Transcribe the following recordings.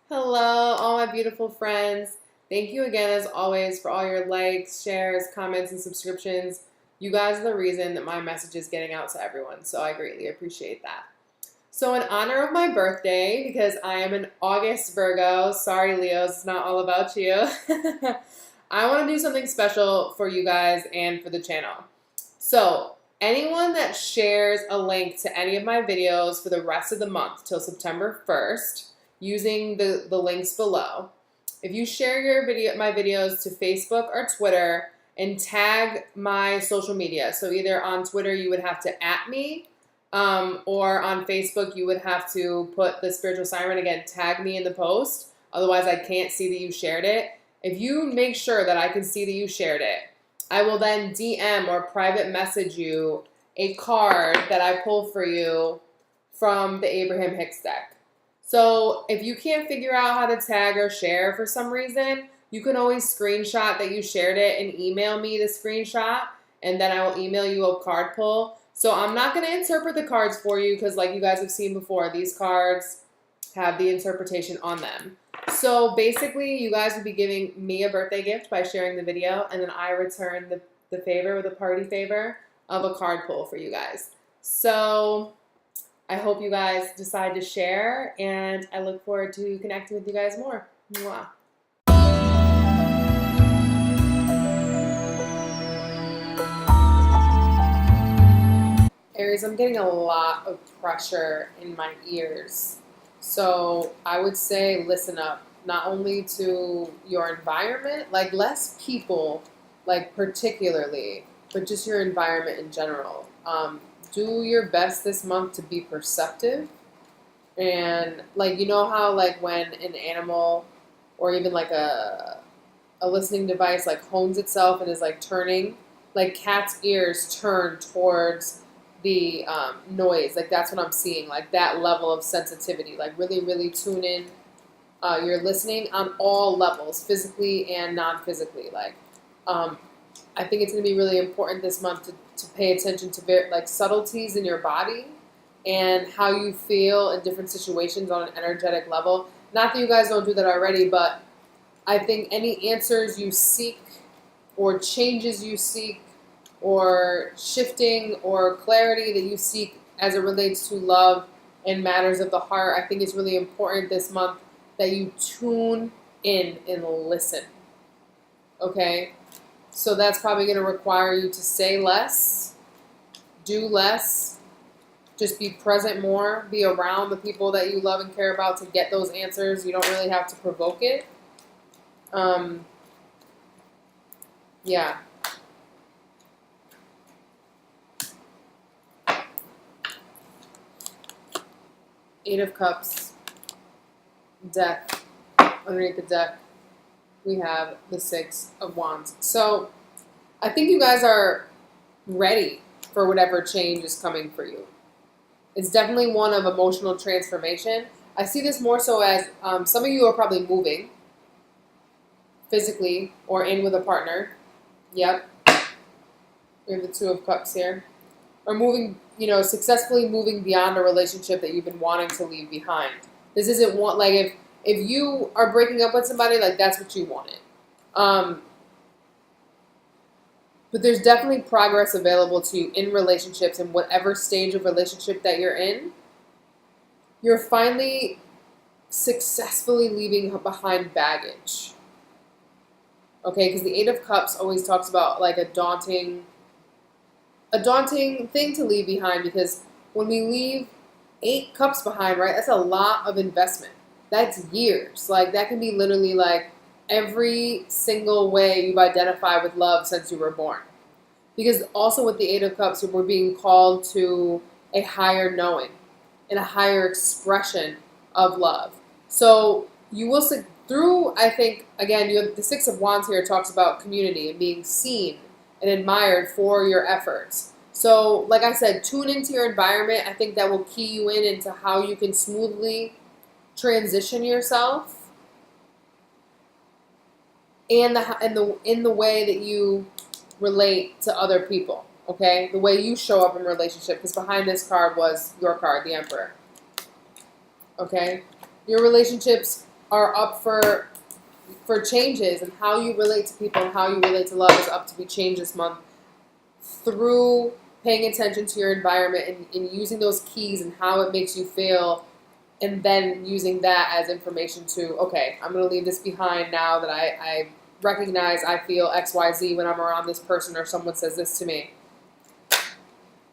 Hello, all my beautiful friends. Thank you again, as always, for all your likes, shares, comments, and subscriptions. You guys are the reason that my message is getting out to everyone, so I greatly appreciate that. So in honor of my birthday, because I am an August Virgo, sorry Leos, it's not all about you, I want to do something special for you guys and for the channel. So anyone that shares a link to any of my videos for the rest of the month till September 1st, using the links below. If you share my videos to Facebook or Twitter and tag my social media, so either on Twitter you would have to @ me, or on Facebook you would have to put the spiritual siren, again, tag me in the post, otherwise I can't see that you shared it. If you make sure that I can see that you shared it, I will then DM or private message you a card that I pulled for you from the Abraham Hicks deck. So if you can't figure out how to tag or share for some reason, you can always screenshot that you shared it and email me the screenshot, and then I will email you a card pull. So I'm not going to interpret the cards for you because, like you guys have seen before, these cards have the interpretation on them. So basically, you guys would be giving me a birthday gift by sharing the video, and then I return the favor, with a party favor, of a card pull for you guys. So I hope you guys decide to share, and I look forward to connecting with you guys more. Mwah. Aries, I'm getting a lot of pressure in my ears. So I would say listen up, not only to your environment, like less people, like particularly, but just your environment in general. Do your best this month to be perceptive. And like, you know how like when an animal or even like a listening device like hones itself and is like turning, like cats' ears turn towards the noise. Like that's what I'm seeing, like that level of sensitivity, like really, really tune in. You're listening on all levels, physically and non-physically. Like, I think it's going to be really important this month to pay attention to like subtleties in your body and how you feel in different situations on an energetic level. Not that you guys don't do that already, but I think any answers you seek or changes you seek or shifting or clarity that you seek as it relates to love and matters of the heart, I think it's really important this month that you tune in and listen. Okay? So that's probably going to require you to say less, do less, just be present more, be around the people that you love and care about to get those answers. You don't really have to provoke it. Yeah. Eight of Cups, deck, underneath the deck, we have the Six of Wands. So I think you guys are ready for whatever change is coming for you. It's definitely one of emotional transformation. I see this more so as some of you are probably moving physically or in with a partner. Yep. We have the Two of Cups here. Or moving, successfully moving beyond a relationship that you've been wanting to leave behind. This isn't like if you are breaking up with somebody, like that's what you wanted. But there's definitely progress available to you in relationships, in whatever stage of relationship that you're in. You're finally successfully leaving behind baggage. Okay, because the Eight of Cups always talks about like a daunting thing to leave behind, because when we leave 8 cups behind, right, that's a lot of investment. That's years. Like that can be literally like every single way you've identified with love since you were born. Because also with the Eight of Cups, we're being called to a higher knowing and a higher expression of love. So you will see through, I think, again, you have the Six of Wands here talks about community and being seen and admired for your efforts. So, like I said, tune into your environment. I think that will key you into how you can smoothly transition yourself and in the way that you relate to other people. Okay, the way you show up in relationship. Because behind this card was your card, the Emperor. Okay, your relationships are up for changes, and how you relate to people and how you relate to love is up to be changed this month through paying attention to your environment and using those keys and how it makes you feel, and then using that as information to, okay, I'm going to leave this behind now that I recognize I feel XYZ when I'm around this person or someone says this to me.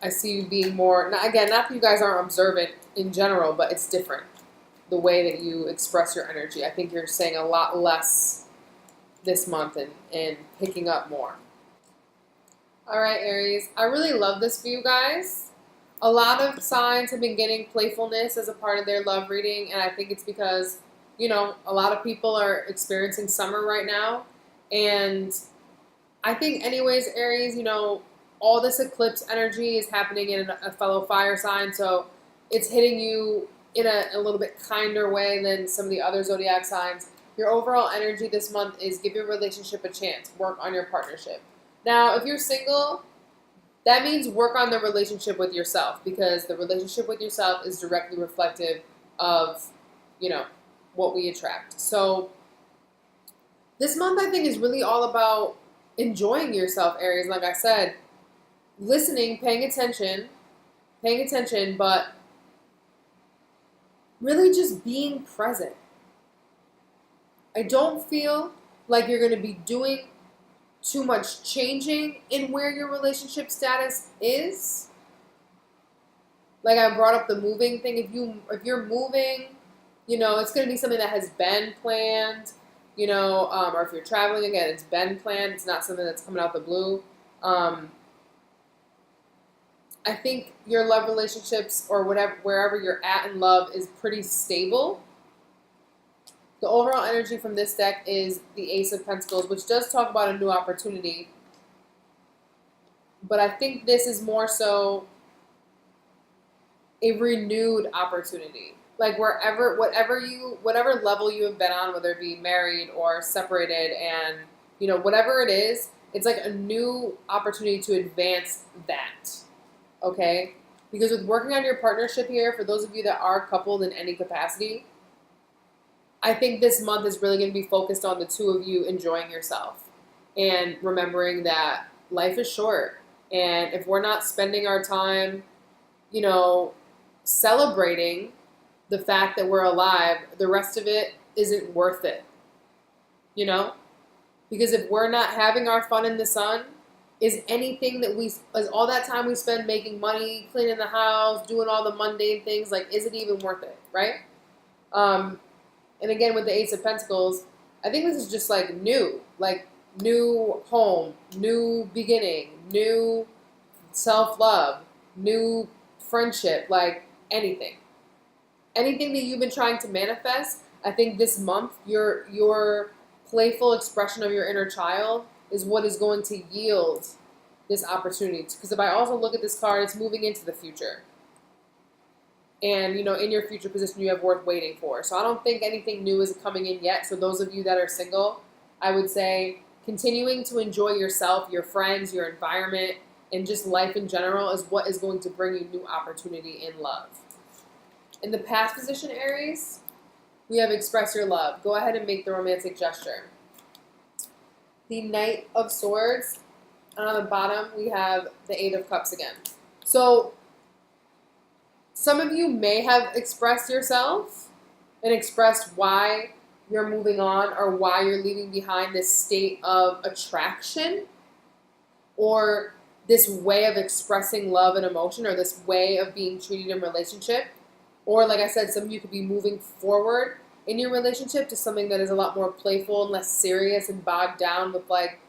I see you being more, again, not that you guys aren't observant in general, but it's different. The way that you express your energy. I think you're saying a lot less this month and picking up more. All right, Aries. I really love this for you guys. A lot of signs have been getting playfulness as a part of their love reading, and I think it's because, you know, a lot of people are experiencing summer right now. And I think anyways, Aries, you know, all this eclipse energy is happening in a fellow fire sign, so it's hitting you in a little bit kinder way than some of the other zodiac signs. Your overall energy this month is give your relationship a chance. Work on your partnership. Now, if you're single, that means work on the relationship with yourself, because the relationship with yourself is directly reflective of, you know, what we attract. So this month, I think, is really all about enjoying yourself, Aries. Like I said, listening, paying attention, but really just being present. I don't feel like you're going to be doing too much changing in where your relationship status is. Like I brought up the moving thing. If you're moving, you know, it's going to be something that has been planned, you know, or if you're traveling, again, it's been planned. It's not something that's coming out the blue. I think your love relationships or wherever you're at in love is pretty stable. The overall energy from this deck is the Ace of Pentacles, which does talk about a new opportunity. But I think this is more so a renewed opportunity. Like whatever level you have been on, whether it be married or separated, and, you know, whatever it is, it's like a new opportunity to advance that. Okay? Because with working on your partnership here, for those of you that are coupled in any capacity, I think this month is really going to be focused on the two of you enjoying yourself and remembering that life is short. And if we're not spending our time, you know, celebrating the fact that we're alive, the rest of it isn't worth it. You know? Because if we're not having our fun in the sun, is all that time we spend making money, cleaning the house, doing all the mundane things, like, is it even worth it, right? And again, with the Ace of Pentacles, I think this is just like new home, new beginning, new self-love, new friendship, like anything. Anything that you've been trying to manifest, I think this month, your playful expression of your inner child is what is going to yield this opportunity. Because if I also look at this card, it's moving into the future. And, you know, in your future position, you have worth waiting for. So I don't think anything new is coming in yet. So those of you that are single, I would say continuing to enjoy yourself, your friends, your environment, and just life in general is what is going to bring you new opportunity in love. In the past position, Aries, we have express your love. Go ahead and make the romantic gesture. The Knight of Swords. And on the bottom, we have the Eight of Cups again. So some of you may have expressed yourself and expressed why you're moving on or why you're leaving behind this state of attraction or this way of expressing love and emotion or this way of being treated in relationship. Or, like I said, some of you could be moving forward in your relationship to something that is a lot more playful and less serious and bogged down with, like,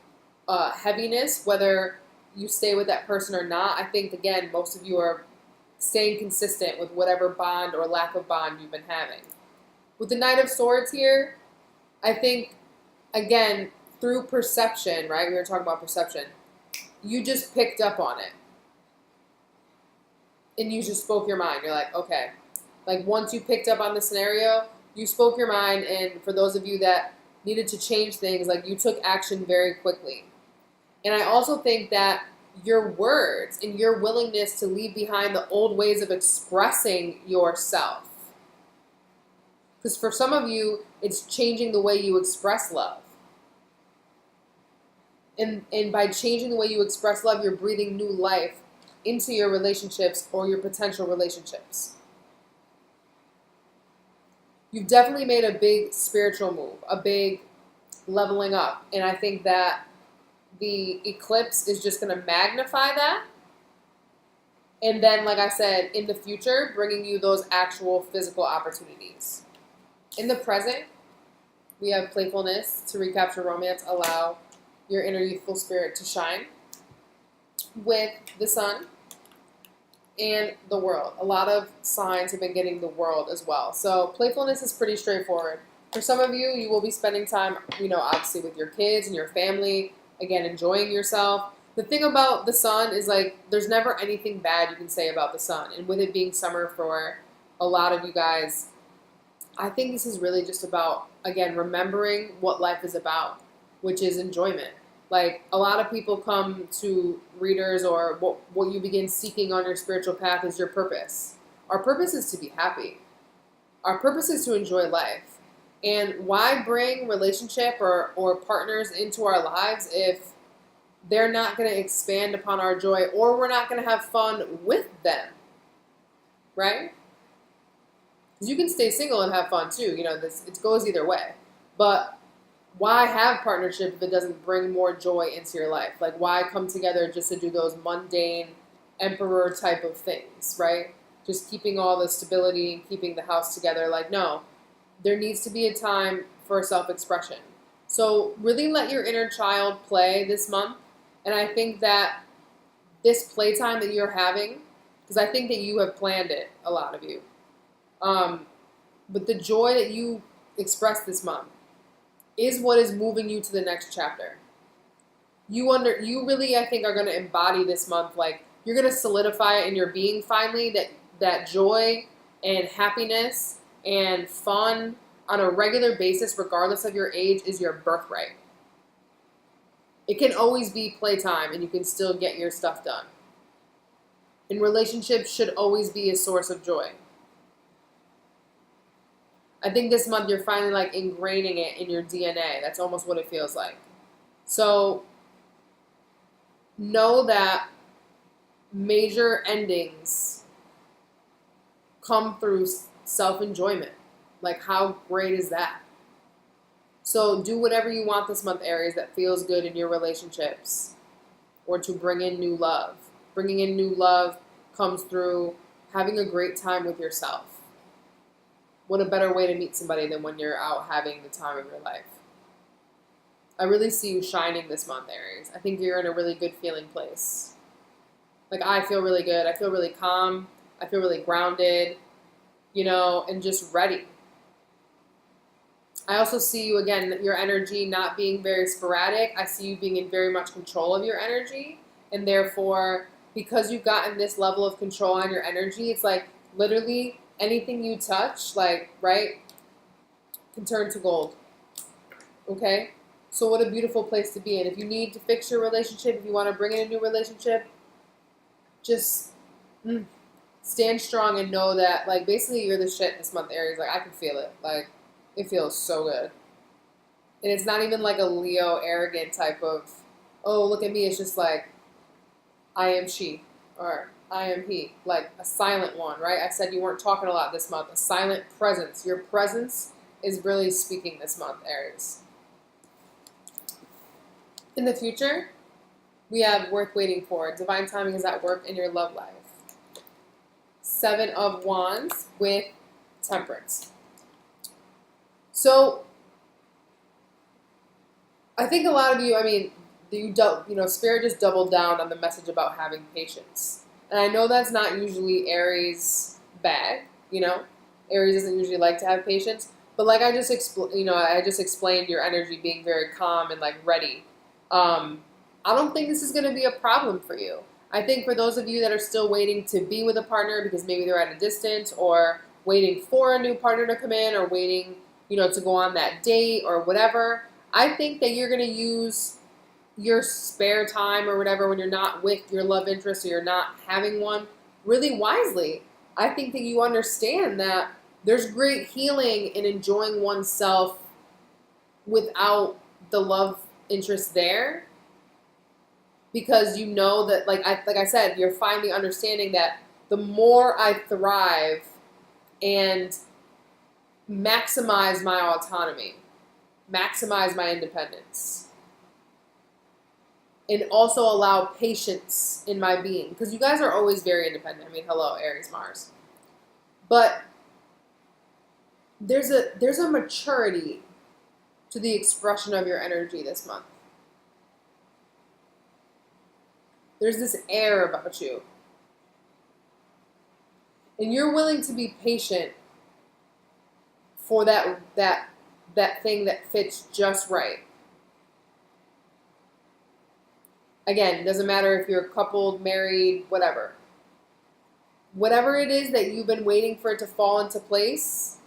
heaviness, whether you stay with that person or not. I think, again, most of you are staying consistent with whatever bond or lack of bond you've been having. With the Knight of Swords here, I think, again, through perception, right? We were talking about perception. You just picked up on it. And you just spoke your mind. You're like, okay. Like, once you picked up on the scenario, you spoke your mind, and for those of you that needed to change things, like, you took action very quickly. And I also think that your words and your willingness to leave behind the old ways of expressing yourself Because for some of you, it's changing the way you express love. And by changing the way you express love, you're breathing new life into your relationships or your potential relationships. You've definitely made a big spiritual move, a big leveling up. And I think that the eclipse is just going to magnify that. And then, like I said, in the future, bringing you those actual physical opportunities. In the present, we have playfulness to recapture romance, allow your inner youthful spirit to shine with the sun and the world. A lot of signs have been getting the world as well. So playfulness is pretty straightforward. For some of you, you will be spending time, obviously with your kids and your family, again, enjoying yourself. The thing about the sun is, like, there's never anything bad you can say about the sun. And with it being summer for a lot of you guys, I think this is really just about, again, remembering what life is about, which is enjoyment. Like, a lot of people come to readers, or what you begin seeking on your spiritual path is your purpose. Our purpose is to be happy. Our purpose is to enjoy life. And why bring relationship or partners into our lives if they're not going to expand upon our joy, or we're not going to have fun with them, right? Because you can stay single and have fun too. It goes either way. But why have partnership if it doesn't bring more joy into your life? Like, why come together just to do those mundane emperor type of things, right? Just keeping all the stability and keeping the house together. Like, no, there needs to be a time for self-expression. So really let your inner child play this month. And I think that this playtime that you're having, because I think that you have planned it, a lot of you, but the joy that you express this month is what is moving you to the next chapter. You really, I think, are going to embody this month. Like, you're going to solidify it in your being finally, that joy and happiness and fun on a regular basis, regardless of your age, is your birthright. It can always be playtime, and you can still get your stuff done. And relationships should always be a source of joy. I think this month you're finally, like, ingraining it in your DNA. That's almost what it feels like. So know that major endings come through self-enjoyment. Like, how great is that? So do whatever you want this month, Aries, that feels good in your relationships, or to bring in new love. Bringing in new love comes through having a great time with yourself. What a better way to meet somebody than when you're out having the time of your life. I really see you shining this month, Aries. I think you're in a really good feeling place. Like, I feel really good. I feel really calm. I feel really grounded, and just ready. I also see you, again, your energy not being very sporadic. I see you being in very much control of your energy. And therefore, because you've gotten this level of control on your energy, it's like literally anything you touch, like, right, can turn to gold. Okay? So what a beautiful place to be in. If you need to fix your relationship, if you want to bring in a new relationship, just stand strong and know that, like, basically you're the shit this month, Aries. Like, I can feel it. Like, it feels so good. And it's not even like a Leo arrogant type of, oh, look at me. It's just like, I am she, or I am he. Like a silent one, right? I said you weren't talking a lot this month. A silent presence. Your presence is really speaking this month, Aries. In the future, we have worth waiting for. Divine timing is at work in your love life. 7 of Wands with Temperance. So, I think a lot of you, Spirit just doubled down on the message about having patience. And I know that's not usually Aries' bag, Aries doesn't usually like to have patience. But like I just explained your energy being very calm and, like, ready. I don't think this is going to be a problem for you. I think for those of you that are still waiting to be with a partner because maybe they're at a distance, or waiting for a new partner to come in, or waiting to go on that date or whatever, I think that you're going to use your spare time or whatever when you're not with your love interest or you're not having one really wisely. I think that you understand that There's great healing in enjoying oneself without the love interest there, because you know that, like I said, you're finally understanding that the more I thrive and maximize my autonomy, maximize my independence, and also allow patience in my being, because you guys are always very independent. I mean, hello, Aries Mars. But there's a maturity to the expression of your energy this month. There's this air about you. And you're willing to be patient for that thing that fits just right. Again, doesn't matter if you're coupled, married, whatever. Whatever it is that you've been waiting for it to fall into place,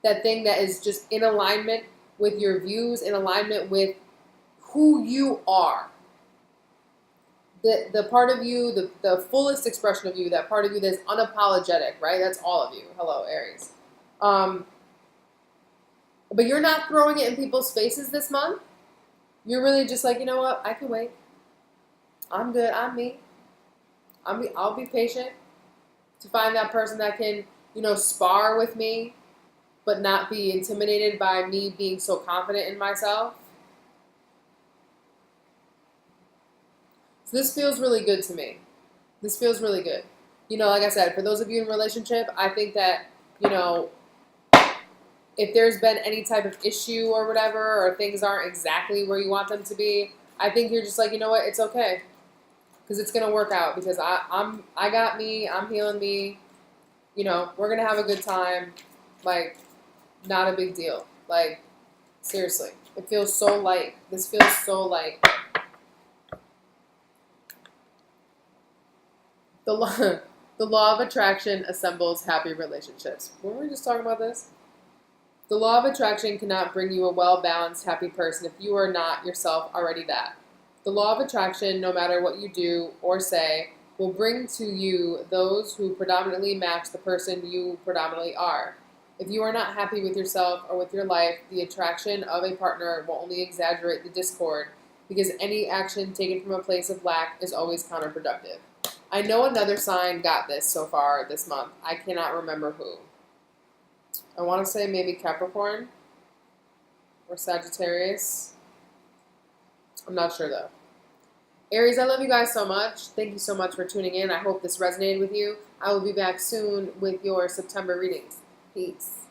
that thing that is just in alignment with your views, in alignment with who you are. The part of you, the fullest expression of you, that part of you that's unapologetic, right? That's all of you. Hello, Aries. But you're not throwing it in people's faces this month. You're really just like, you know what? I can wait. I'm good. I'm me. I'll be patient to find that person that can, spar with me, but not be intimidated by me being so confident in myself. So this feels really good to me. This feels really good. Like I said, for those of you in a relationship, I think that, if there's been any type of issue or whatever, or things aren't exactly where you want them to be, I think you're just like, you know what, it's okay. Because it's going to work out, because I got me, I'm healing me, we're going to have a good time. Like, not a big deal. Like, seriously, it feels so light. This feels so light. The law of attraction assembles happy relationships. Weren't we just talking about this? The law of attraction cannot bring you a well-balanced, happy person if you are not yourself already that. The law of attraction, no matter what you do or say, will bring to you those who predominantly match the person you predominantly are. If you are not happy with yourself or with your life, the attraction of a partner will only exaggerate the discord, because any action taken from a place of lack is always counterproductive. I know another sign got this so far this month. I cannot remember who. I want to say maybe Capricorn or Sagittarius. I'm not sure though. Aries, I love you guys so much. Thank you so much for tuning in. I hope this resonated with you. I will be back soon with your September readings. Peace.